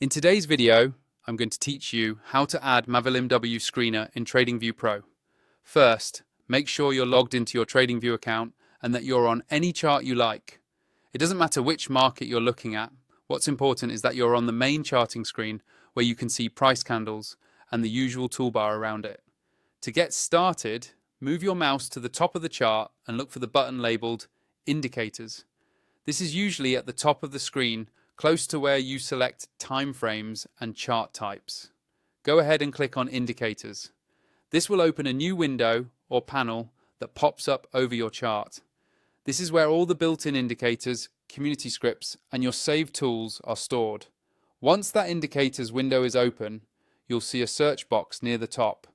In today's video, I'm going to teach you how to add MavilimW Screener in TradingView Pro. First, make sure you're logged into your TradingView account and that you're on any chart you like. It doesn't matter which market you're looking at. What's important is that you're on the main charting screen where you can see price candles and the usual toolbar around it. To get started, move your mouse to the top of the chart and look for the button labeled Indicators. This is usually at the top of the screen, close to where you select time frames and chart types. Go ahead and click on Indicators. This will open a new window or panel that pops up over your chart. This is where all the built-in indicators, community scripts, and your saved tools are stored. Once that indicators window is open, you'll see a search box near the top.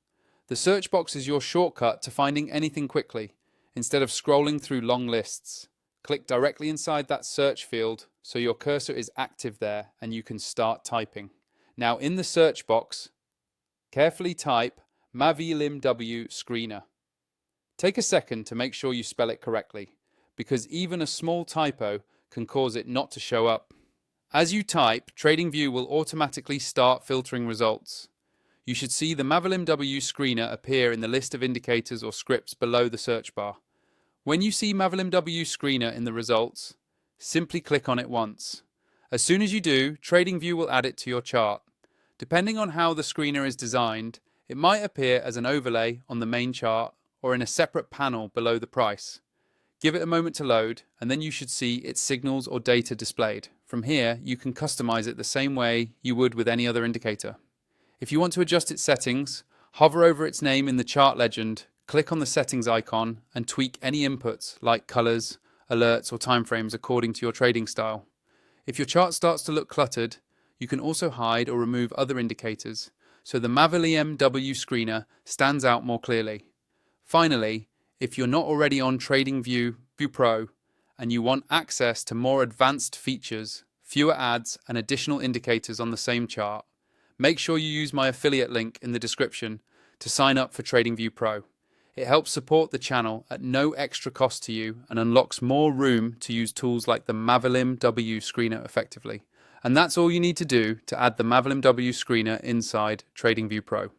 The search box is your shortcut to finding anything quickly, instead of scrolling through long lists. Click directly inside that search field so your cursor is active there and you can start typing. Now in the search box, carefully type MavilimW Screener. Take a second to make sure you spell it correctly, because even a small typo can cause it not to show up. As you type, TradingView will automatically start filtering results. You should see the MavilimW Screener appear in the list of indicators or scripts below the search bar. When you see MavilimW Screener in the results, simply click on it once. As soon as you do, TradingView will add it to your chart. Depending on how the screener is designed, it might appear as an overlay on the main chart or in a separate panel below the price. Give it a moment to load, and then you should see its signals or data displayed. From here, you can customize it the same way you would with any other indicator. If you want to adjust its settings, hover over its name in the chart legend, click on the settings icon, and tweak any inputs like colors, alerts, or timeframes according to your trading style. If your chart starts to look cluttered, you can also hide or remove other indicators, so the MavilimW Screener stands out more clearly. Finally, if you're not already on TradingView Pro and you want access to more advanced features, fewer ads, and additional indicators on the same chart, make sure you use my affiliate link in the description to sign up for TradingView Pro. It helps support the channel at no extra cost to you and unlocks more room to use tools like the MavilimW Screener effectively. And that's all you need to do to add the MavilimW Screener inside TradingView Pro.